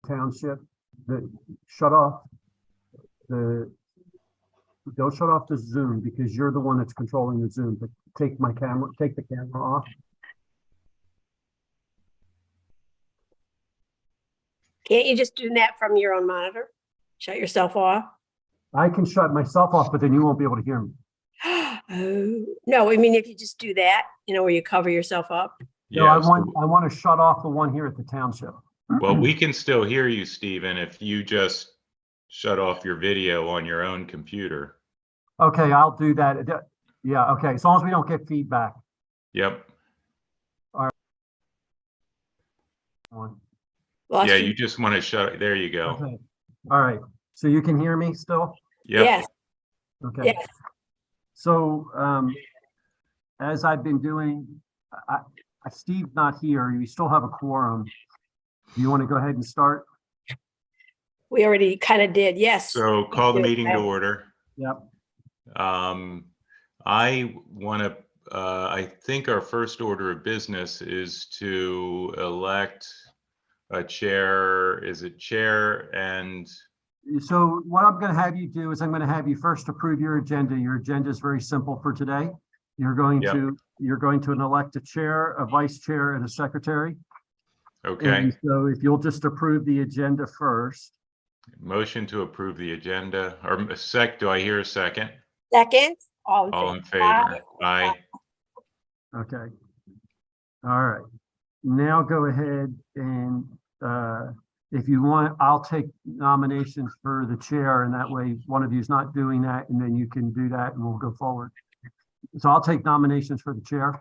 township, shut off the, don't shut off the Zoom because you're the one that's controlling the Zoom, but take the camera off. Can't you just do that from your own monitor? Shut yourself off? I can shut myself off, but then you won't be able to hear me. Oh, no, I mean, if you just do that, where you cover yourself up. No, I want to shut off the one here at the township. Well, we can still hear you, Stephen, if you just shut off your video on your own computer. Okay, I'll do that. Yeah, okay, as long as we don't get feedback. Yep. All right. Yeah, you just want to shut it. There you go. Okay. All right. So you can hear me still? Yep. Yes. Okay. Yes. So as I've been doing, Steve's not here. You still have a quorum. Do you want to go ahead and start? We already kind of did. Yes. So call the meeting to order. Yep. I want to, I think our first order of business is to elect a chair. Is it chair? And so what I'm going to have you do is I'm going to have you first approve your agenda. Your agenda is very simple for today. You're going to elect a chair, a vice chair, and a secretary. okay. And so if you'll just approve the agenda first. Motion to approve the agenda, or do I hear a second? Second. All in favor? Aye. Okay. All right. Now go ahead and if you want, I'll take nominations for the chair, and that way one of you is not doing that, and then you can do that and we'll go forward. So I'll take nominations for the chair.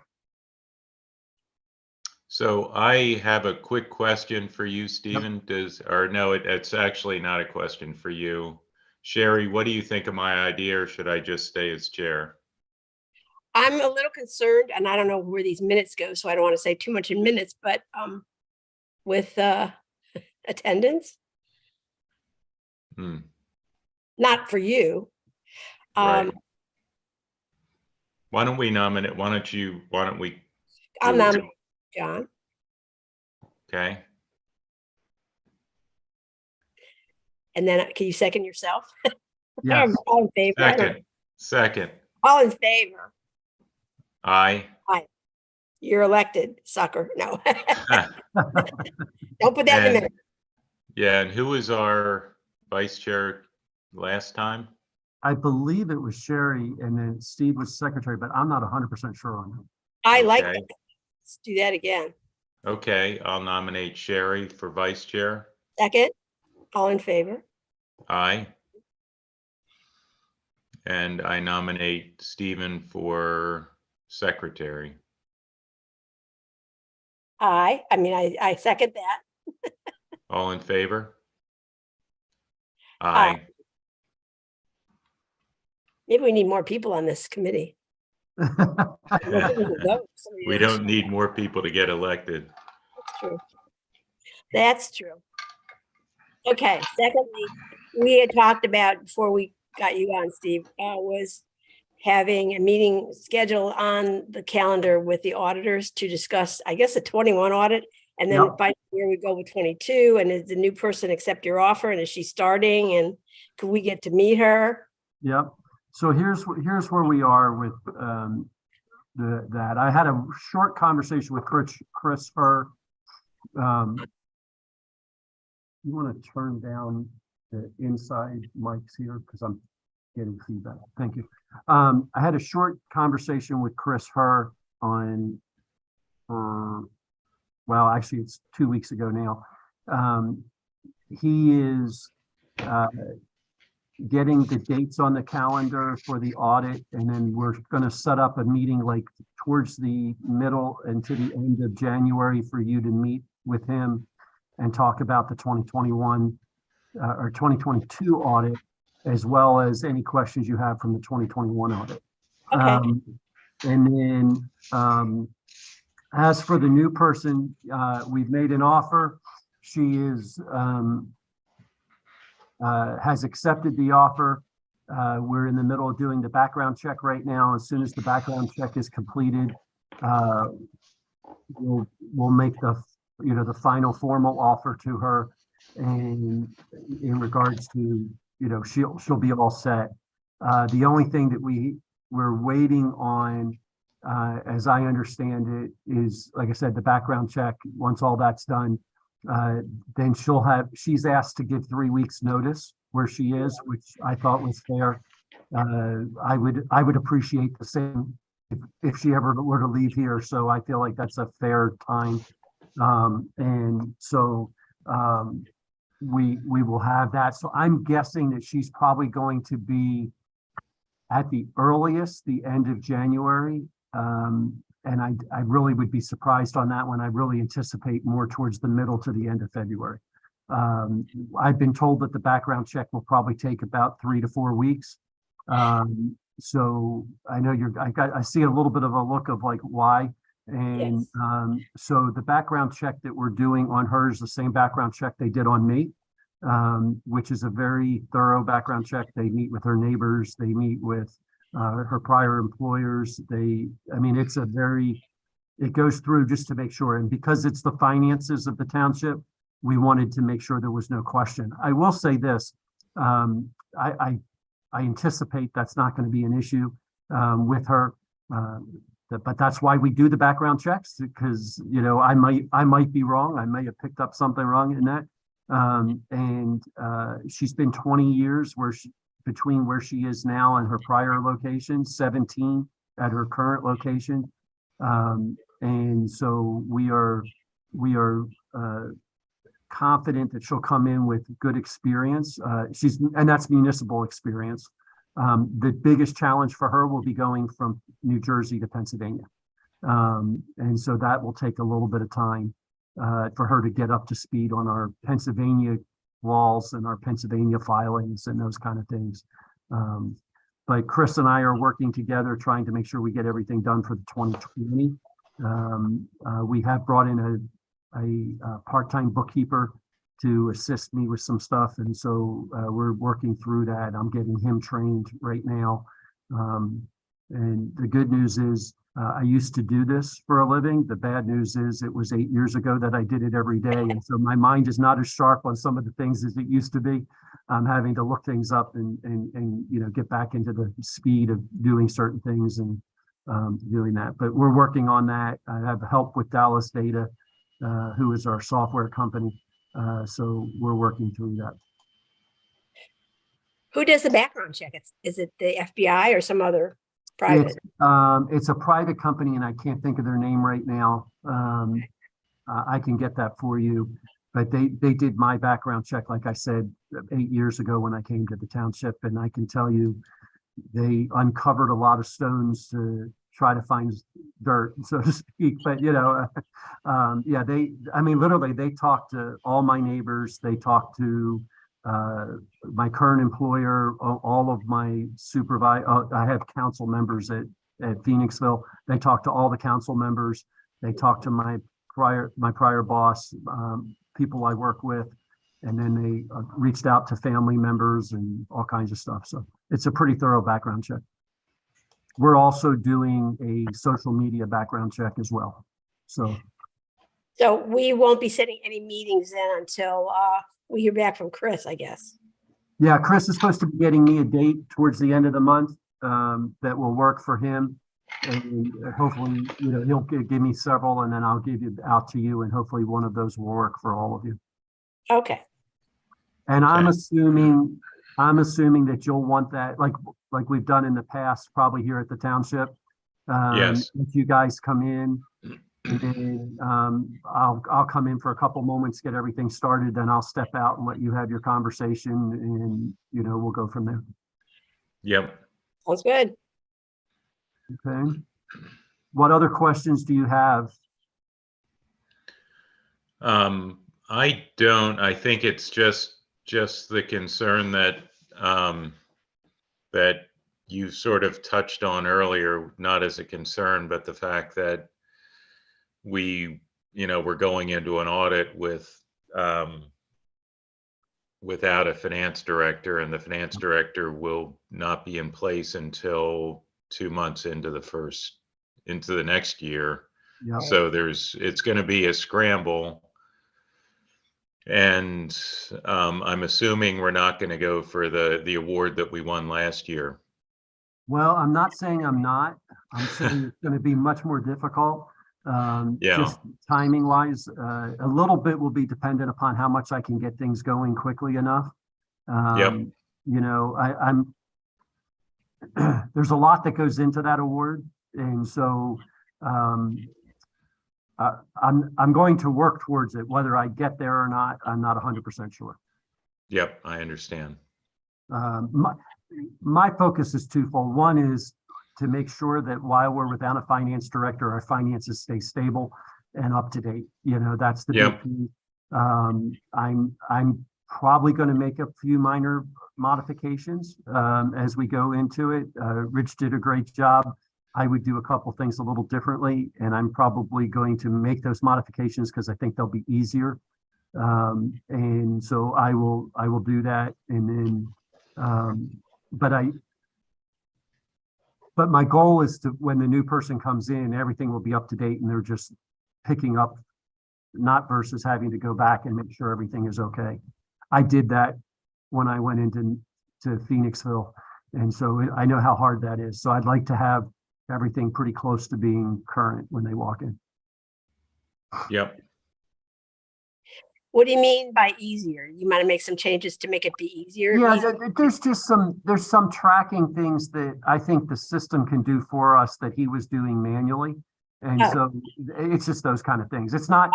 So I have a quick question for you, Stephen. No, it's actually not a question for you. Sherry, what do you think of my idea, or should I just stay as chair? I'm a little concerned, and I don't know where these minutes go, so I don't want to say too much in minutes, but with attendance. Not for you. Right. Why don't we nominate? I'll nominate John. Okay. And then can you second yourself? Yes. All in favor? Second. All in favor? Aye. Aye. You're elected, sucker. No. Don't put that in there. Yeah, and who was our vice chair last time? I believe it was Sherry, and then Steve was secretary, but I'm not 100% sure on that. I like Okay. that. Let's do that again. Okay, I'll nominate Sherry for vice chair. Second. All in favor? Aye. And I nominate Stephen for secretary. Aye. I mean, I second that. All in favor? Aye. Aye. Maybe we need more people on this committee. We don't need more people to get elected. That's true. That's true. Okay. Secondly, we had talked about before we got you on, Steve, was having a meeting scheduled on the calendar with the auditors to discuss, I guess, a 21 audit, and then find where we go with 22. And is the new person accept your offer? And is she starting? And could we get to meet her? Yep. So here's where we are with that. I had a short conversation with Chris Herr. You want to turn down the inside mics here because I'm getting feedback. Thank you. I had a short conversation with Chris Herr on, well, actually it's 2 weeks ago now. He is getting the dates on the calendar for the audit, and then we're going to set up a meeting like towards the middle and to the end of January for you to meet with him and talk about the 2021 or 2022 audit, as well as any questions you have from the 2021 audit. Okay. And then as for the new person, we've made an offer. She is has accepted the offer. We're in the middle of doing the background check right now. As soon as the background check is completed, we'll make the final formal offer to her. And in regards to, you know, she'll be all set. The only thing that we're waiting on, as I understand it, is, like I said, the background check. Once all that's done, then she's asked to give 3 weeks notice where she is, which I thought was fair. I would appreciate the same if she ever were to leave here. So I feel like that's a fair time. And so we will have that. So I'm guessing that she's probably going to be at the earliest, the end of January. And I really would be surprised on that one. I really anticipate more towards the middle to the end of February. I've been told that the background check will probably take about 3 to 4 weeks. So I know I see a little bit of a look of like why. And Yes. so the background check that we're doing on her is the same background check they did on me, which is a very thorough background check. They meet with her neighbors, they meet with her prior employers. I mean, it goes through just to make sure. And because it's the finances of the township, we wanted to make sure there was no question. I will say this, I anticipate that's not going to be an issue with her. But that's why we do the background checks, because, you know, I might be wrong. I may have picked up something wrong in that. And she's been 20 years between where she is now and her prior location, 17 at her current location. And so we are confident that she'll come in with good experience. And that's municipal experience. The biggest challenge for her will be going from New Jersey to Pennsylvania. And so that will take a little bit of time for her to get up to speed on our Pennsylvania laws and our Pennsylvania filings and those kind of things. But Chris and I are working together, trying to make sure we get everything done for the 2020. We have brought in a part-time bookkeeper to assist me with some stuff. And so we're working through that. I'm getting him trained right now. And the good news is I used to do this for a living. The bad news is it was 8 years ago that I did it every day. And so my mind is not as sharp on some of the things as it used to be. I'm having to look things up and you know, get back into the speed of doing certain things and doing that. But we're working on that. I have help with Dallas Data, who is our software company. So we're working through that. Who does the background check? Is it the FBI or some other private? It's a private company and I can't think of their name right now. I can get that for you, but they did my background check, like I said, 8 years ago when I came to the township, and I can tell you they uncovered a lot of stones to try to find dirt, so to speak. But, you know, yeah, I mean, literally, they talked to all my neighbors. They talked to my current employer, all of my I have council members at Phoenixville. They talked to all the council members. They talked to my prior boss, people I work with, and then they reached out to family members and all kinds of stuff. So it's a pretty thorough background check. We're also doing a social media background check as well. So we won't be setting any meetings then until we hear back from Chris, I guess. yeah, Chris is supposed to be getting me a date towards the end of the month that will work for him. And hopefully, you know, he'll give me several, and then I'll give it out to you, and hopefully one of those will work for all of you. Okay. And I'm Okay. assuming that you'll want that, like we've done in the past, probably here at the township. Yes. If you guys come in, and then I'll come in for a couple moments, get everything started, then I'll step out and let you have your conversation, and, you know, we'll go from there. Yep. Sounds good. Okay. What other questions do you have? I don't. I think it's just the concern that that you sort of touched on earlier, not as a concern, but the fact that we're going into an audit with without a finance director, and the finance director will not be in place until 2 months into the next year. Yeah. So it's going to be a scramble. And I'm assuming we're not going to go for the award that we won last year. Well, I'm not saying I'm not. I'm saying it's going to be much more difficult. Yeah. Just timing wise, a little bit will be dependent upon how much I can get things going quickly enough. Yep. You know, I'm there's a lot that goes into that award, and so I'm going to work towards it. Whether I get there or not, I'm not 100% sure. Yep, I understand. My focus is twofold. One is to make sure that while we're without a finance director, our finances stay stable and up to date. You know, that's the big key. I'm probably going to make a few minor modifications as we go into it. Rich did a great job. I would do a couple things a little differently, and I'm probably going to make those modifications because I think they'll be easier. And so I will do that. And then, but my goal is to, when the new person comes in, everything will be up to date and they're just picking up, not versus having to go back and make sure everything is okay. I did that when I went into Phoenixville. And so I know how hard that is. So I'd like to have everything pretty close to being current when they walk in. Yep. What do you mean by easier? You might make some changes to make it be easier? Yeah, there's just some tracking things that I think the system can do for us that he was doing manually. And so it's just those kind of things. It's not,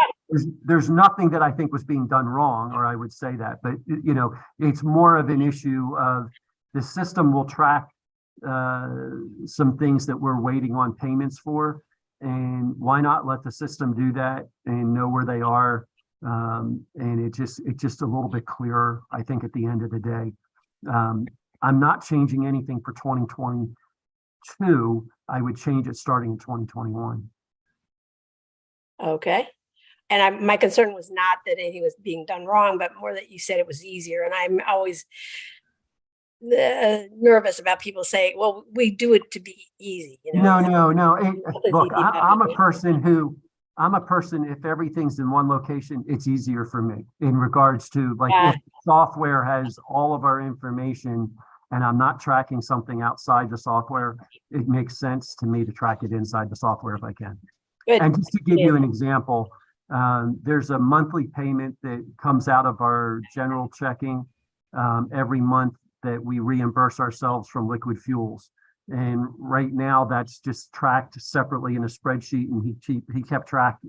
there's nothing that I think was being done wrong, or I would say that, but you know, it's more of an issue of the system will track some things that we're waiting on payments for. And why not let the system do that and know where they are? And it's just a little bit clearer, I think, at the end of the day. I'm not changing anything for 2022. I would change it starting in 2021. Okay. And my concern was not that anything was being done wrong, but more that you said it was easier. And I'm always nervous about people saying, well, we do it to be easy. You know? No. Look, I'm a person, if everything's in one location, it's easier for me in regards to, like, if software has all of our information and I'm not tracking something outside the software, it makes sense to me to track it inside the software if I can. Good. And just to give you an example, there's a monthly payment that comes out of our general checking every month that we reimburse ourselves from liquid fuels. And right now that's just tracked separately in a spreadsheet, and he kept track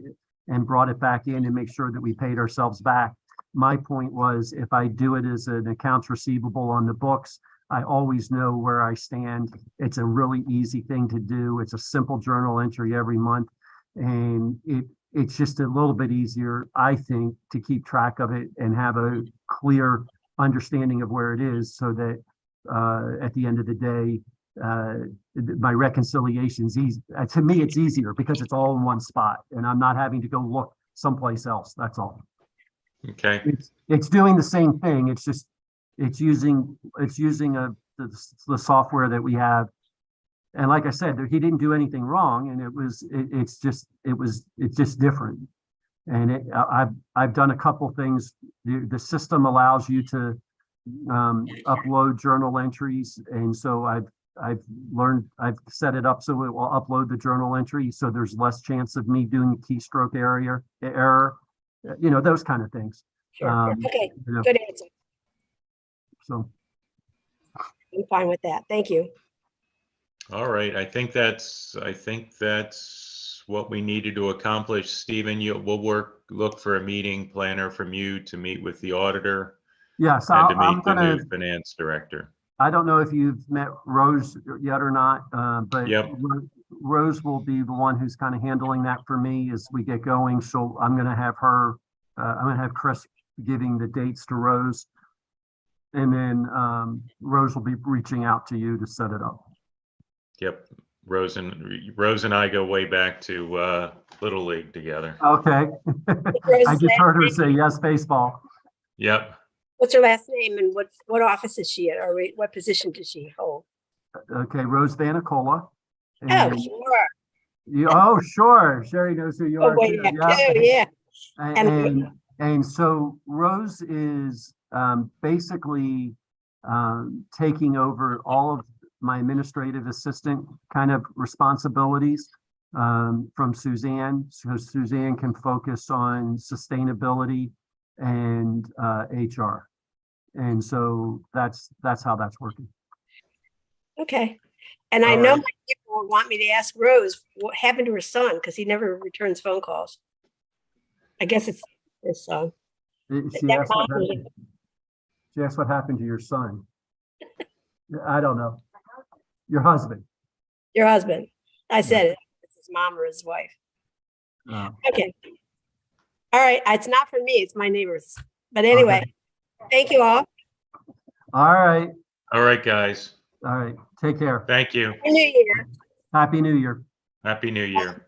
and brought it back in and make sure that we paid ourselves back. My point was, if I do it as an accounts receivable on the books, I always know where I stand. It's a really easy thing to do. It's a simple journal entry every month. And it's just a little bit easier, I think, to keep track of it and have a clear understanding of where it is, so that at the end of the day, my reconciliation's easy. To me, it's easier because it's all in one spot and I'm not having to go look someplace else. That's all. Okay. It's doing the same thing. It's just, it's using the software that we have. And like I said, he didn't do anything wrong, and it's just different. And I've done a couple things. The system allows you to upload journal entries, and so I've set it up so it will upload the journal entry, so there's less chance of me doing keystroke error, you know, those kind of things. Sure. Okay. You know, Good answer. so I'm fine with that. Thank you. All right. I think that's what we needed to accomplish. Stephen, we'll look for a meeting planner from you to meet with the auditor. yes, And to I'm meet the gonna. new finance director. I don't know if you've met Rose yet or not, but Yep. Rose will be the one who's kind of handling that for me as we get going. So I'm going to have her, I'm going to have Chris giving the dates to Rose. And then Rose will be reaching out to you to set it up. Yep. Rose and I go way back to Little League together. Okay. I just heard her say yes, baseball. Yep. What's her last name and what office is she at, or what position does she hold? Okay, Rose Vanicola. Oh, sure. Oh, sure. Sherry knows who you are. Oh, wait, Too. yeah. Yeah. Oh, yeah. And And so Rose is basically taking over all of my administrative assistant kind of responsibilities from Suzanne, so Suzanne can focus on sustainability and HR. And so that's how that's working. Okay. And I All know right. my people will want me to ask Rose what happened to her son because he never returns phone calls. I guess it's his son. She asked what happened. She asked what happened to your son. I don't know. Your husband. Your husband. I said it. It's his mom or his wife. Okay. All right. It's not for me. It's my neighbors. But anyway, Okay. thank you all. All right. All right, guys. All right. Take care. Thank you. Happy New Year. Happy New Year. Happy New Year.